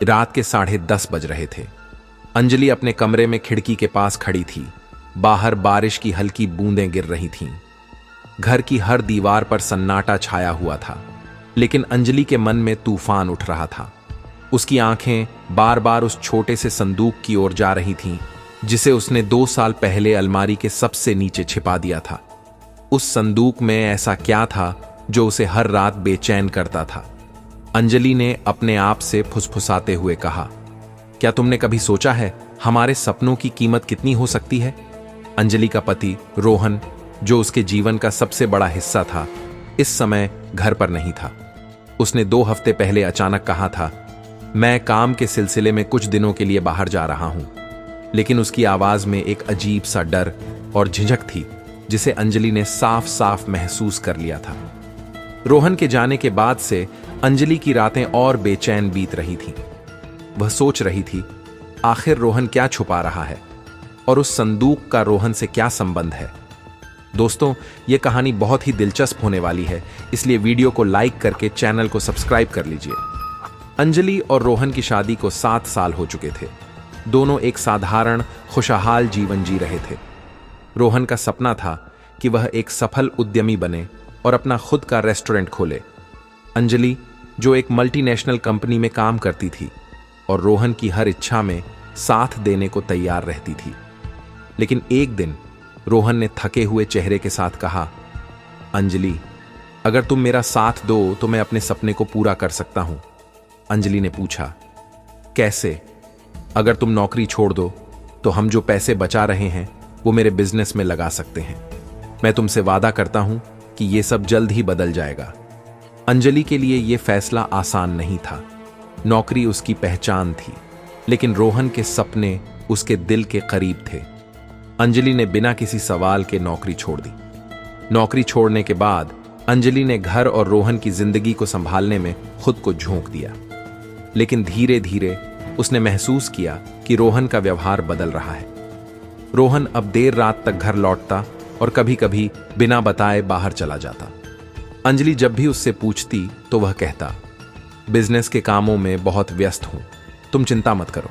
रात के 10:30 बज रहे थे। अंजलि अपने कमरे में खिड़की के पास खड़ी थी। बाहर बारिश की हल्की बूंदें गिर रही थीं। घर की हर दीवार पर सन्नाटा छाया हुआ था, लेकिन अंजलि के मन में तूफान उठ रहा था। उसकी आंखें बार बार उस छोटे से संदूक की ओर जा रही थीं, जिसे उसने 2 साल पहले अलमारी के सबसे नीचे छिपा दिया था। उस संदूक में ऐसा क्या था जो उसे हर रात बेचैन करता था? अंजलि ने अपने आप से फुसफुसाते हुए कहा, क्या तुमने कभी सोचा है हमारे सपनों की कीमत कितनी हो सकती है? अंजलि का पति रोहन, जो उसके जीवन का सबसे बड़ा हिस्सा था, इस समय घर पर नहीं था। उसने 2 हफ्ते पहले अचानक कहा था, मैं काम के सिलसिले में कुछ दिनों के लिए बाहर जा रहा हूं। लेकिन उसकी आवाज में एक अजीब सा डर और झिझक थी, जिसे अंजलि ने साफ साफ महसूस कर लिया था। रोहन के जाने के बाद से अंजलि की रातें और बेचैन बीत रही थीं। वह सोच रही थी, आखिर रोहन क्या छुपा रहा है और उस संदूक का रोहन से क्या संबंध है। दोस्तों, यह कहानी बहुत ही दिलचस्प होने वाली है, इसलिए वीडियो को लाइक करके चैनल को सब्सक्राइब कर लीजिए। अंजलि और रोहन की शादी को 7 साल हो चुके थे। दोनों एक साधारण खुशहाल जीवन जी रहे थे। रोहन का सपना था कि वह एक सफल उद्यमी बने और अपना खुद का रेस्टोरेंट खोले। अंजलि, जो एक मल्टीनेशनल कंपनी में काम करती थी और रोहन की हर इच्छा में साथ देने को तैयार रहती थी। लेकिन एक दिन रोहन ने थके हुए चेहरे के साथ कहा, अंजलि, अगर तुम मेरा साथ दो तो मैं अपने सपने को पूरा कर सकता हूं। अंजलि ने पूछा, कैसे? अगर तुम नौकरी छोड़ दो तो हम जो पैसे बचा रहे हैं वो मेरे बिजनेस में लगा सकते हैं। मैं तुमसे वादा करता हूं कि ये सब जल्द ही बदल जाएगा। अंजलि के लिए यह फैसला आसान नहीं था। नौकरी उसकी पहचान थी, लेकिन रोहन के सपने उसके दिल के करीब थे। अंजलि ने बिना किसी सवाल के नौकरी छोड़ दी। नौकरी छोड़ने के बाद अंजलि ने घर और रोहन की जिंदगी को संभालने में खुद को झोंक दिया। लेकिन धीरे धीरे उसने महसूस किया कि रोहन का व्यवहार बदल रहा है। रोहन अब देर रात तक घर लौटता और कभी कभी बिना बताए बाहर चला जाता। अंजलि जब भी उससे पूछती तो वह कहता, बिजनेस के कामों में बहुत व्यस्त हूं, तुम चिंता मत करो।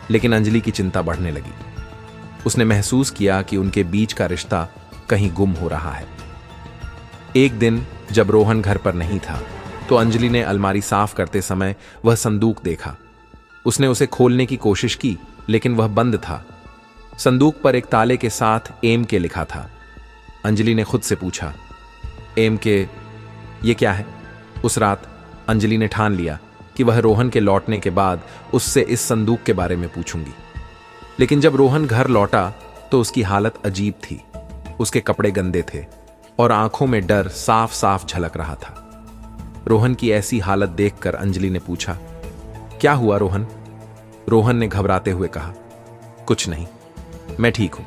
लेकिन अंजलि की चिंता बढ़ने लगी। उसने महसूस किया कि उनके बीच का रिश्ता कहीं गुम हो रहा है। एक दिन जब रोहन घर पर नहीं था तो अंजलि ने अलमारी साफ करते समय वह संदूक देखा। उसने उसे खोलने की कोशिश की, लेकिन वह बंद था। संदूक पर एक ताले के साथ एम के लिखा था। अंजलि ने खुद से पूछा, एम के, ये क्या है? उस रात अंजलि ने ठान लिया कि वह रोहन के लौटने के बाद उससे इस संदूक के बारे में पूछूंगी। लेकिन जब रोहन घर लौटा तो उसकी हालत अजीब थी। उसके कपड़े गंदे थे और आंखों में डर साफ साफ झलक रहा था। रोहन की ऐसी हालत देखकर अंजलि ने पूछा, क्या हुआ रोहन? रोहन ने घबराते हुए कहा, कुछ नहीं, मैं ठीक हूं,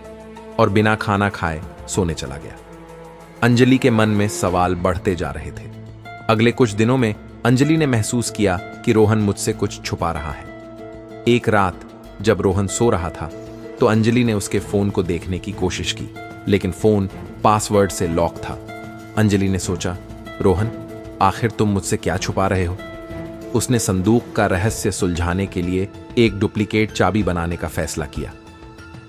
और बिना खाना खाए सोने चला गया। अंजलि के मन में सवाल बढ़ते जा रहे थे। अगले कुछ दिनों में अंजलि ने महसूस किया कि रोहन मुझसे कुछ छुपा रहा है। एक रात जब रोहन सो रहा था तो अंजलि ने उसके फोन को देखने की कोशिश की, लेकिन फोन पासवर्ड से लॉक था। अंजलि ने सोचा, रोहन, आखिर तुम मुझसे क्या छुपा रहे हो? उसने संदूक का रहस्य सुलझाने के लिए एक डुप्लीकेट चाबी बनाने का फैसला किया।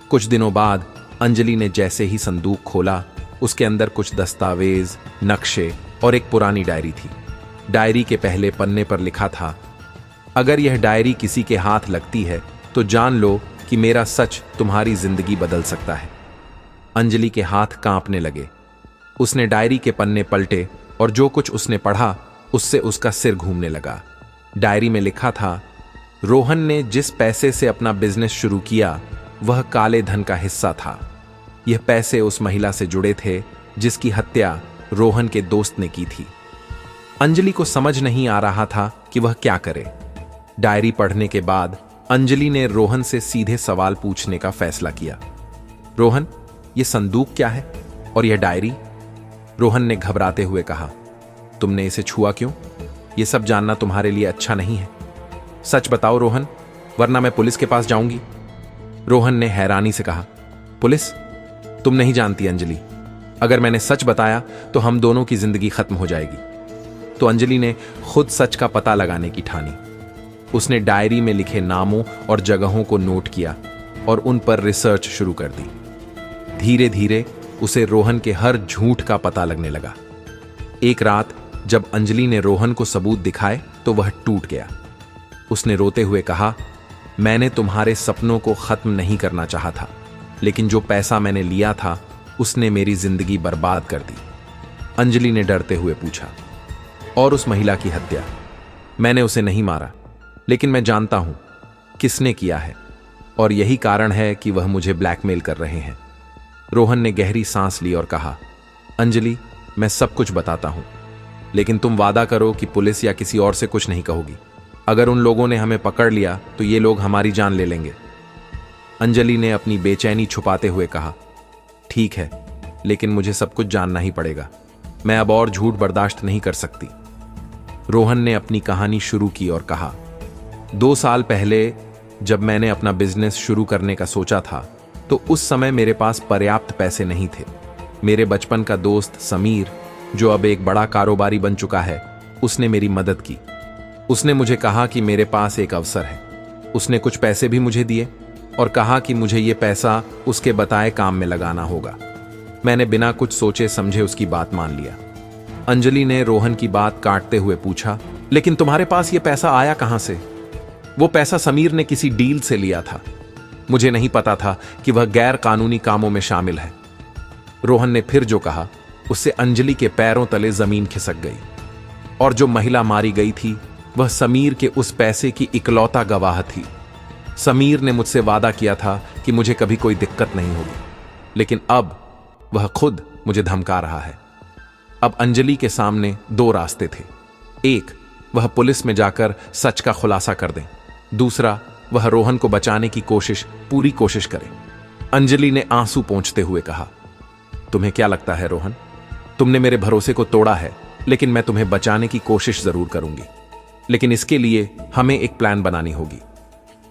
कुछ दिनों बाद अंजलि ने जैसे ही संदूक खोला, उसके अंदर कुछ दस्तावेज, नक्शे और एक पुरानी डायरी थी। डायरी के पहले पन्ने पर लिखा था, अगर यह डायरी किसी के हाथ लगती है तो जान लो कि मेरा सच तुम्हारी जिंदगी बदल सकता है। अंजलि के हाथ कांपने लगे। उसने डायरी के पन्ने पलटे और जो कुछ उसने पढ़ा उससे उसका सिर घूमने लगा। डायरी में लिखा था, रोहन ने जिस पैसे से अपना बिजनेस शुरू किया वह काले धन का हिस्सा था। यह पैसे उस महिला से जुड़े थे जिसकी हत्या रोहन के दोस्त ने की थी। अंजलि को समझ नहीं आ रहा था कि वह क्या करे। डायरी पढ़ने के बाद अंजलि ने रोहन से सीधे सवाल पूछने का फैसला किया। रोहन, यह संदूक क्या है और यह डायरी? रोहन ने घबराते हुए कहा, तुमने इसे छुआ क्यों? यह सब जानना तुम्हारे लिए अच्छा नहीं है। सच बताओ रोहन, वरना मैं पुलिस के पास जाऊंगी। रोहन ने हैरानी से कहा, पुलिस? तुम नहीं जानती अंजलि, अगर मैंने सच बताया तो हम दोनों की जिंदगी खत्म हो जाएगी। तो अंजलि ने खुद सच का पता लगाने की ठानी। उसने डायरी में लिखे नामों और जगहों को नोट किया और उन पर रिसर्च शुरू कर दी। धीरे धीरे उसे रोहन के हर झूठ का पता लगने लगा। एक रात जब अंजलि ने रोहन को सबूत दिखाए तो वह टूट गया। उसने रोते हुए कहा, मैंने तुम्हारे सपनों को खत्म नहीं करना चाहा था, लेकिन जो पैसा मैंने लिया था उसने मेरी जिंदगी बर्बाद कर दी। अंजलि ने डरते हुए पूछा, और उस महिला की हत्या? मैंने उसे नहीं मारा, लेकिन मैं जानता हूं किसने किया है, और यही कारण है कि वह मुझे ब्लैकमेल कर रहे हैं। रोहन ने गहरी सांस ली और कहा, अंजलि, मैं सब कुछ बताता हूं, लेकिन तुम वादा करो कि पुलिस या किसी और से कुछ नहीं कहोगी। अगर उन लोगों ने हमें पकड़ लिया तो ये लोग हमारी जान ले लेंगे। अंजलि ने अपनी बेचैनी छुपाते हुए कहा, ठीक है, लेकिन मुझे सब कुछ जानना ही पड़ेगा। मैं अब और झूठ बर्दाश्त नहीं कर सकती। रोहन ने अपनी कहानी शुरू की और कहा, 2 साल पहले जब मैंने अपना बिजनेस शुरू करने का सोचा था तो उस समय मेरे पास पर्याप्त पैसे नहीं थे। मेरे बचपन का दोस्त समीर, जो अब एक बड़ा कारोबारी बन चुका है, उसने मेरी मदद की। उसने मुझे कहा कि मेरे पास एक अवसर है। उसने कुछ पैसे भी मुझे दिए और कहा कि मुझे ये पैसा उसके बताए काम में लगाना होगा। मैंने बिना कुछ सोचे समझे उसकी बात मान लिया। अंजलि ने रोहन की बात काटते हुए पूछा, लेकिन तुम्हारे पास ये पैसा आया कहां से? वो पैसा समीर ने किसी डील से लिया था। मुझे नहीं पता था कि वह गैर कानूनी कामों में शामिल है। रोहन ने फिर जो कहा, उससे अंजलि के पैरों तले जमीन खिसक गई। और जो महिला मारी गई थी वह समीर के उस पैसे की इकलौता गवाह थी। समीर ने मुझसे वादा किया था कि मुझे कभी कोई दिक्कत नहीं होगी, लेकिन अब वह खुद मुझे धमका रहा है। अब अंजलि के सामने 2 रास्ते थे। एक, वह पुलिस में जाकर सच का खुलासा कर दें। दूसरा, वह रोहन को बचाने की पूरी कोशिश करे। अंजलि ने आंसू पोंछते हुए कहा, तुम्हें क्या लगता है रोहन? तुमने मेरे भरोसे को तोड़ा है, लेकिन मैं तुम्हें बचाने की कोशिश जरूर करूंगी, लेकिन इसके लिए हमें एक प्लान बनानी होगी।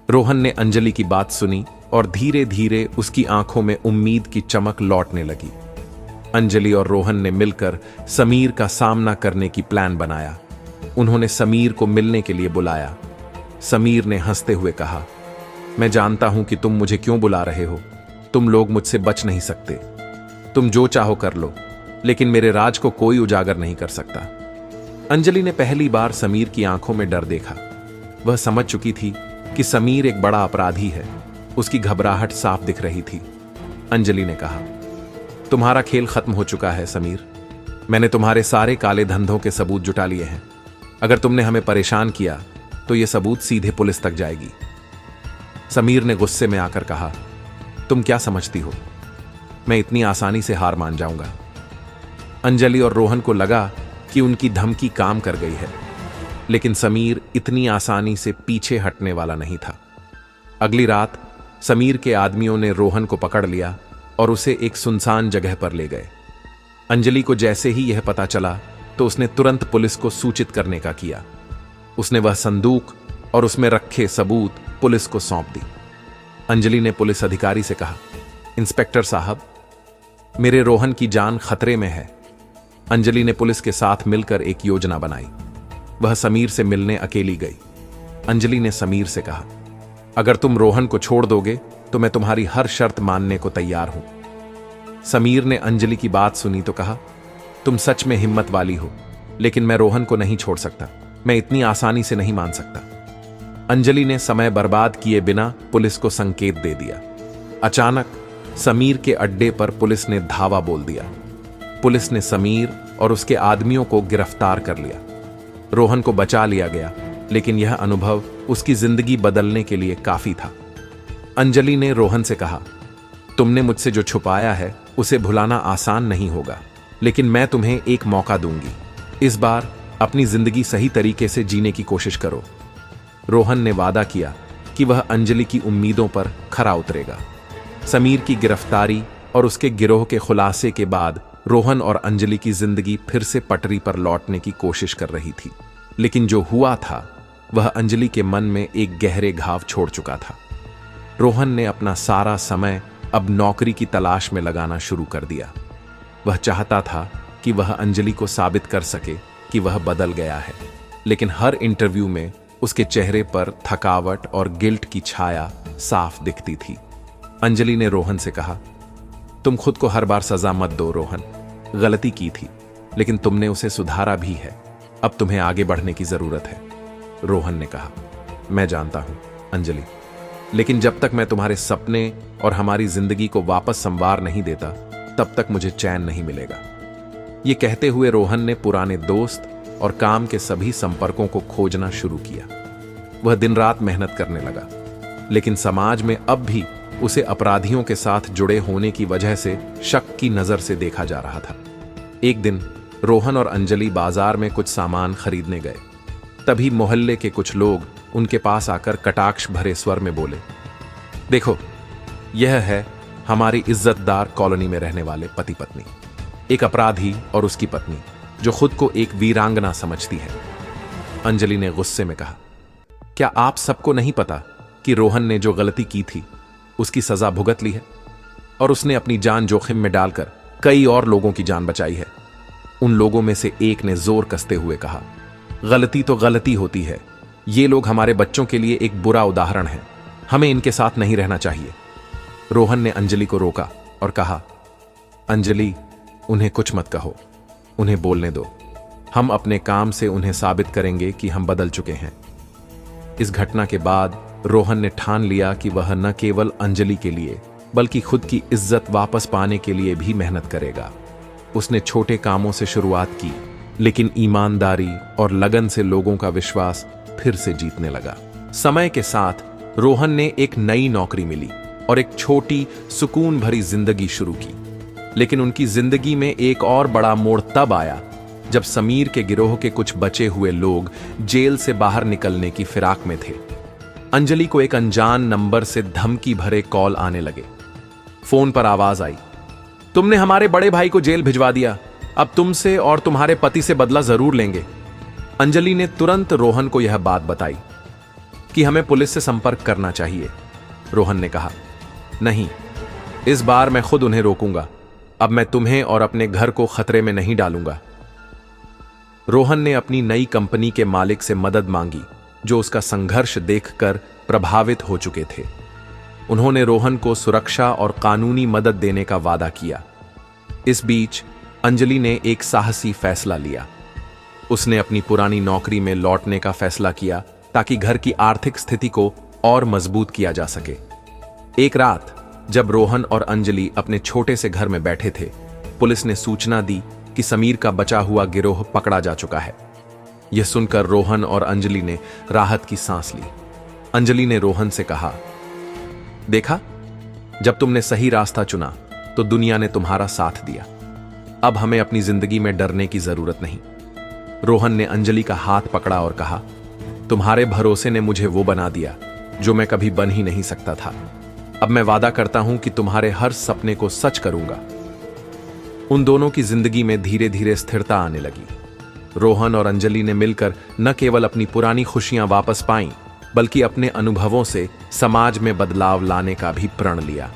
रोहन ने अंजलि की बात सुनी और धीरे धीरे उसकी आंखों में उम्मीद की चमक लौटने लगी। अंजलि और रोहन ने मिलकर समीर का सामना करने की प्लान बनाया। उन्होंने समीर को मिलने के लिए बुलाया। समीर ने हंसते हुए कहा, मैं जानता हूं कि तुम मुझे क्यों बुला रहे हो। तुम लोग मुझसे बच नहीं सकते। तुम जो चाहो कर लो, लेकिन मेरे राज को कोई उजागर नहीं कर सकता। अंजलि ने पहली बार समीर की आंखों में डर देखा। वह समझ चुकी थी कि समीर एक बड़ा अपराधी है। उसकी घबराहट साफ दिख रही थी। अंजलि ने कहा, तुम्हारा खेल खत्म हो चुका है समीर। मैंने तुम्हारे सारे काले धंधों के सबूत जुटा लिए हैं। अगर तुमने हमें परेशान किया तो यह सबूत सीधे पुलिस तक जाएगी। समीर ने गुस्से में आकर कहा, तुम क्या समझती हो, मैं इतनी आसानी से हार मान जाऊंगा? अंजलि और रोहन को लगा कि उनकी धमकी काम कर गई है, लेकिन समीर इतनी आसानी से पीछे हटने वाला नहीं था। अगली रात समीर के आदमियों ने रोहन को पकड़ लिया और उसे एक सुनसान जगह पर ले गए। अंजलि को जैसे ही यह पता चला तो उसने तुरंत पुलिस को सूचित करने का किया। उसने वह संदूक और उसमें रखे सबूत पुलिस को सौंप दी। अंजलि ने पुलिस अधिकारी से कहा, इंस्पेक्टर साहब, मेरे रोहन की जान खतरे में है। अंजलि ने पुलिस के साथ मिलकर एक योजना बनाई। वह समीर से मिलने अकेली गई। अंजलि ने समीर से कहा, अगर तुम रोहन को छोड़ दोगे तो मैं तुम्हारी हर शर्त मानने को तैयार हूं। समीर ने अंजलि की बात सुनी तो कहा, तुम सच में हिम्मत वाली हो, लेकिन मैं रोहन को नहीं छोड़ सकता। मैं इतनी आसानी से नहीं मान सकता। अंजलि ने समय बर्बाद किए बिना पुलिस को संकेत दे दिया। अचानक समीर के अड्डे पर पुलिस ने धावा बोल दिया। पुलिस ने समीर और उसके आदमियों को गिरफ्तार कर लिया। रोहन को बचा लिया गया, लेकिन यह अनुभव उसकी जिंदगी बदलने के लिए काफी था। अंजलि ने रोहन से कहा, तुमने मुझसे जो छुपाया है उसे भुलाना आसान नहीं होगा, लेकिन मैं तुम्हें एक मौका दूंगी। इस बार अपनी जिंदगी सही तरीके से जीने की कोशिश करो। रोहन ने वादा किया कि वह अंजलि की उम्मीदों पर खरा उतरेगा। समीर की गिरफ्तारी और उसके गिरोह के खुलासे के बाद रोहन और अंजलि की जिंदगी फिर से पटरी पर लौटने की कोशिश कर रही थी, लेकिन जो हुआ था वह अंजलि के मन में एक गहरे घाव छोड़ चुका था। रोहन ने अपना सारा समय अब नौकरी की तलाश में लगाना शुरू कर दिया। वह चाहता था कि वह अंजलि को साबित कर सके कि वह बदल गया है, लेकिन हर इंटरव्यू में उसके चेहरे पर थकावट और गिल्ट की छाया साफ दिखती थी। अंजलि ने रोहन से कहा, तुम खुद को हर बार सजा मत दो रोहन, गलती की थी लेकिन तुमने उसे सुधारा भी है, अब तुम्हें आगे बढ़ने की जरूरत है। रोहन ने कहा, मैं जानता हूं अंजलि, लेकिन जब तक मैं तुम्हारे सपने और हमारी जिंदगी को वापस संवार नहीं देता तब तक मुझे चैन नहीं मिलेगा। ये कहते हुए रोहन ने पुराने दोस्त और काम के सभी संपर्कों को खोजना शुरू किया। वह दिन रात मेहनत करने लगा, लेकिन समाज में अब भी उसे अपराधियों के साथ जुड़े होने की वजह से शक की नजर से देखा जा रहा था। एक दिन रोहन और अंजलि बाजार में कुछ सामान खरीदने गए। तभी मोहल्ले के कुछ लोग उनके पास आकर कटाक्ष भरे स्वर में बोले, देखो, यह है हमारी इज्जतदार कॉलोनी में रहने वाले पति पत्नी, एक अपराधी और उसकी पत्नी जो खुद को एक वीरांगना समझती है। अंजलि ने गुस्से में कहा, क्या आप सबको नहीं पता कि रोहन ने जो गलती की थी उसकी सजा भुगत ली है और उसने अपनी जान जोखिम में डालकर कई और लोगों की जान बचाई है। उन लोगों में से एक ने जोर कसते हुए कहा, गलती तो गलती होती है, ये लोग हमारे बच्चों के लिए एक बुरा उदाहरण है, हमें इनके साथ नहीं रहना चाहिए। रोहन ने अंजलि को रोका और कहा, अंजलि, उन्हें कुछ मत कहो, उन्हें बोलने दो, हम अपने काम से उन्हें साबित करेंगे कि हम बदल चुके हैं। इस घटना के बाद रोहन ने ठान लिया कि वह न केवल अंजलि के लिए बल्कि खुद की इज्जत वापस पाने के लिए भी मेहनत करेगा। उसने छोटे कामों से शुरुआत की, लेकिन ईमानदारी और लगन से लोगों का विश्वास फिर से जीतने लगा। समय के साथ रोहन ने एक नई नौकरी मिली और एक छोटी सुकून भरी जिंदगी शुरू की। लेकिन उनकी जिंदगी में एक और बड़ा मोड़ तब आया जब समीर के गिरोह के कुछ बचे हुए लोग जेल से बाहर निकलने की फिराक में थे। अंजलि को एक अनजान नंबर से धमकी भरे कॉल आने लगे। फोन पर आवाज आई, तुमने हमारे बड़े भाई को जेल भिजवा दिया, अब तुमसे और तुम्हारे पति से बदला जरूर लेंगे। अंजलि ने तुरंत रोहन को यह बात बताई कि हमें पुलिस से संपर्क करना चाहिए। रोहन ने कहा, नहीं, इस बार मैं खुद उन्हें रोकूंगा, अब मैं तुम्हें और अपने घर को खतरे में नहीं डालूंगा। रोहन ने अपनी नई कंपनी के मालिक से मदद मांगी, जो उसका संघर्ष देखकर प्रभावित हो चुके थे। उन्होंने रोहन को सुरक्षा और कानूनी मदद देने का वादा किया। इस बीच अंजलि ने एक साहसी फैसला लिया। उसने अपनी पुरानी नौकरी में लौटने का फैसला किया ताकि घर की आर्थिक स्थिति को और मजबूत किया जा सके। एक रात जब रोहन और अंजलि अपने छोटे से घर में बैठे थे, पुलिस ने सूचना दी कि समीर का बचा हुआ गिरोह पकड़ा जा चुका है। यह सुनकर रोहन और अंजलि ने राहत की सांस ली। अंजलि ने रोहन से कहा, देखा, जब तुमने सही रास्ता चुना तो दुनिया ने तुम्हारा साथ दिया, अब हमें अपनी जिंदगी में डरने की जरूरत नहीं। रोहन ने अंजलि का हाथ पकड़ा और कहा, तुम्हारे भरोसे ने मुझे वो बना दिया जो मैं कभी बन ही नहीं सकता था। अब मैं वादा करता हूं कि तुम्हारे हर सपने को सच करूंगा। उन दोनों की जिंदगी में धीरे धीरे स्थिरता आने लगी। रोहन और अंजलि ने मिलकर न केवल अपनी पुरानी खुशियां वापस पाईं, बल्कि अपने अनुभवों से समाज में बदलाव लाने का भी प्रण लिया।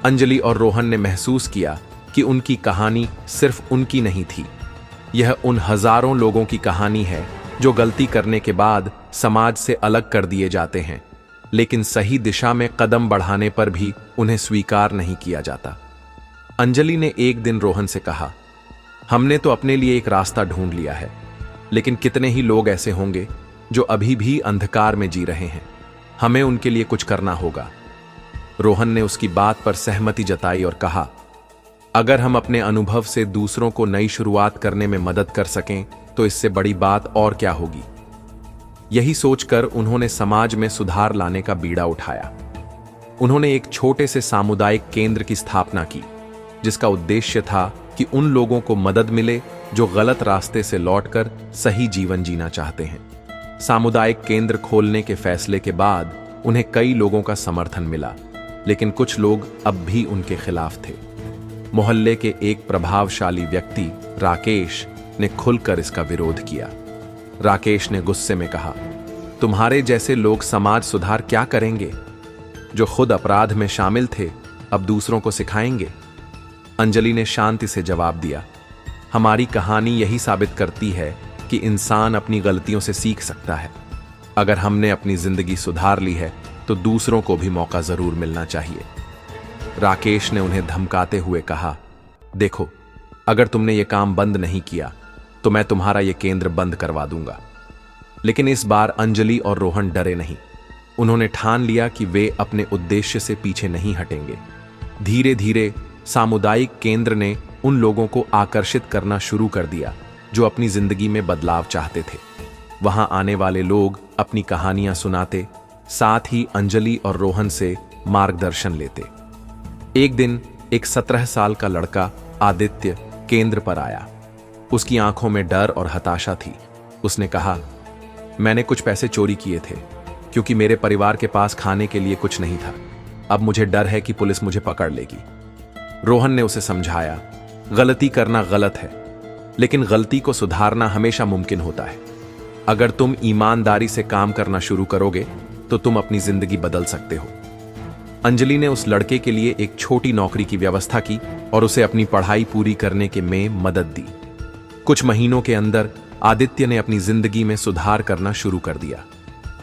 अंजलि और रोहन ने महसूस किया कि उनकी कहानी सिर्फ उनकी नहीं थी, यह उन हजारों लोगों की कहानी है जो गलती करने के बाद समाज से अलग कर दिए जाते हैं, लेकिन सही दिशा में कदम बढ़ाने पर भी उन्हें स्वीकार नहीं किया जाता। अंजलि ने एक दिन रोहन से कहा, हमने तो अपने लिए एक रास्ता ढूंढ लिया है, लेकिन कितने ही लोग ऐसे होंगे जो अभी भी अंधकार में जी रहे हैं, हमें उनके लिए कुछ करना होगा। रोहन ने उसकी बात पर सहमति जताई और कहा, अगर हम अपने अनुभव से दूसरों को नई शुरुआत करने में मदद कर सकें तो इससे बड़ी बात और क्या होगी। यही सोचकर उन्होंने समाज में सुधार लाने का बीड़ा उठाया। उन्होंने एक छोटे से सामुदायिक केंद्र की स्थापना की, जिसका उद्देश्य था कि उन लोगों को मदद मिले जो गलत रास्ते से लौटकर सही जीवन जीना चाहते हैं। सामुदायिक केंद्र खोलने के फैसले के बाद उन्हें कई लोगों का समर्थन मिला, लेकिन कुछ लोग अब भी उनके खिलाफ थे। मोहल्ले के एक प्रभावशाली व्यक्ति राकेश ने खुलकर इसका विरोध किया। राकेश ने गुस्से में कहा, तुम्हारे जैसे लोग समाज सुधार क्या करेंगे? जो खुद अपराध में शामिल थे अब दूसरों को सिखाएंगे? अंजलि ने शांति से जवाब दिया, हमारी कहानी यही साबित करती है कि इंसान अपनी गलतियों से सीख सकता है। अगर हमने अपनी जिंदगी सुधार ली है तो दूसरों को भी मौका जरूर मिलना चाहिए। राकेश ने उन्हें धमकाते हुए कहा, देखो, अगर तुमने ये काम बंद नहीं किया तो मैं तुम्हारा ये केंद्र बंद करवा दूंगा। लेकिन इस बार अंजलि और रोहन डरे नहीं। उन्होंने ठान लिया कि वे अपने उद्देश्य से पीछे नहीं हटेंगे। धीरे धीरे सामुदायिक केंद्र ने उन लोगों को आकर्षित करना शुरू कर दिया जो अपनी जिंदगी में बदलाव चाहते थे। वहां आने वाले लोग अपनी कहानियां सुनाते, साथ ही अंजलि और रोहन से मार्गदर्शन लेते। एक दिन एक 17 साल का लड़का आदित्य केंद्र पर आया। उसकी आंखों में डर और हताशा थी। उसने कहा, मैंने कुछ पैसे चोरी किए थे क्योंकि मेरे परिवार के पास खाने के लिए कुछ नहीं था। अब मुझे डर है कि पुलिस मुझे पकड़ लेगी। रोहन ने उसे समझाया, गलती करना गलत है, लेकिन गलती को सुधारना हमेशा मुमकिन होता है। अगर तुम ईमानदारी से काम करना शुरू करोगे तो तुम अपनी जिंदगी बदल सकते हो। अंजलि ने उस लड़के के लिए एक छोटी नौकरी की व्यवस्था की और उसे अपनी पढ़ाई पूरी करने के में मदद दी। कुछ महीनों के अंदर आदित्य ने अपनी जिंदगी में सुधार करना शुरू कर दिया।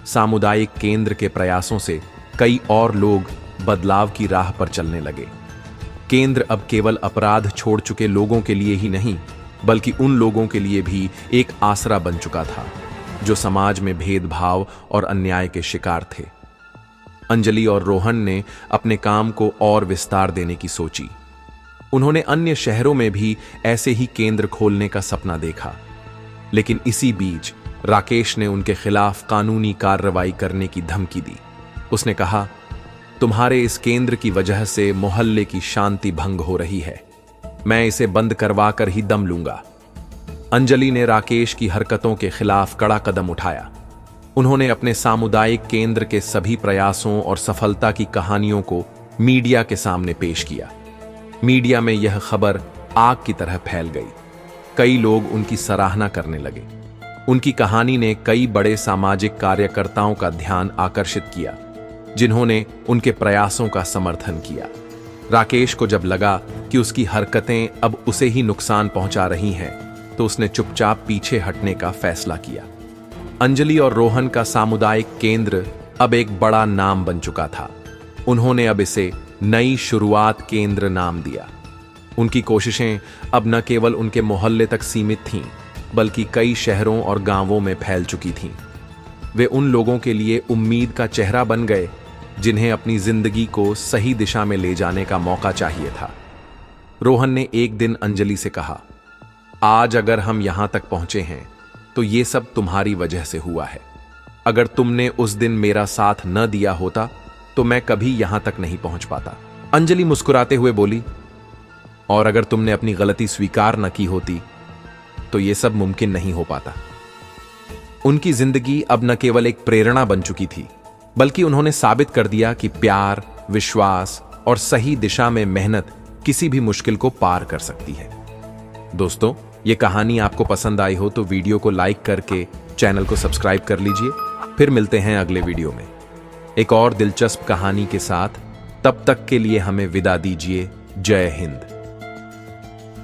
सामुदायिक केंद्र के प्रयासों से कई और लोग बदलाव की राह पर चलने लगे। केंद्र अब केवल अपराध छोड़ चुके लोगों के लिए ही नहीं, बल्कि उन लोगों के लिए भी एक आसरा बन चुका था जो समाज में भेदभाव और अन्याय के शिकार थे। अंजलि और रोहन ने अपने काम को और विस्तार देने की सोची। उन्होंने अन्य शहरों में भी ऐसे ही केंद्र खोलने का सपना देखा। लेकिन इसी बीच राकेश ने उनके खिलाफ कानूनी कार्रवाई करने की धमकी दी। उसने कहा, तुम्हारे इस केंद्र की वजह से मोहल्ले की शांति भंग हो रही है। मैं इसे बंद करवा कर ही दम लूंगा। अंजलि ने राकेश की हरकतों के खिलाफ कड़ा कदम उठाया। उन्होंने अपने सामुदायिक केंद्र के सभी प्रयासों और सफलता की कहानियों को मीडिया के सामने पेश किया। मीडिया में यह खबर आग की तरह फैल गई। कई लोग उनकी सराहना करने लगे। उनकी कहानी ने कई बड़े सामाजिक कार्यकर्ताओं का ध्यान आकर्षित किया, जिन्होंने उनके प्रयासों का समर्थन किया। राकेश को जब लगा कि उसकी हरकतें अब उसे ही नुकसान पहुंचा रही हैं, तो उसने चुपचाप पीछे हटने का फैसला किया। अंजलि और रोहन का सामुदायिक केंद्र अब एक बड़ा नाम बन चुका था। उन्होंने अब इसे नई शुरुआत केंद्र नाम दिया। उनकी कोशिशें अब न केवल उनके मोहल्ले तक सीमित थीं, बल्कि कई शहरों और गांवों में फैल चुकी थीं। वे उन लोगों के लिए उम्मीद का चेहरा बन गए जिन्हें अपनी जिंदगी को सही दिशा में ले जाने का मौका चाहिए था। रोहन ने एक दिन अंजलि से कहा, आज अगर हम यहां तक पहुंचे हैं तो ये सब तुम्हारी वजह से हुआ है। अगर तुमने उस दिन मेरा साथ न दिया होता तो मैं कभी यहां तक नहीं पहुंच पाता। अंजलि मुस्कुराते हुए बोली, और अगर तुमने अपनी गलती स्वीकार न की होती तो यह सब मुमकिन नहीं हो पाता। उनकी जिंदगी अब न केवल एक प्रेरणा बन चुकी थी, बल्कि उन्होंने साबित कर दिया कि प्यार, विश्वास और सही दिशा में मेहनत किसी भी मुश्किल को पार कर सकती है। दोस्तों, ये कहानी आपको पसंद आई हो तो वीडियो को लाइक करके चैनल को सब्सक्राइब कर लीजिए। फिर मिलते हैं अगले वीडियो में एक और दिलचस्प कहानी के साथ। तब तक के लिए हमें विदा दीजिए। जय हिंद।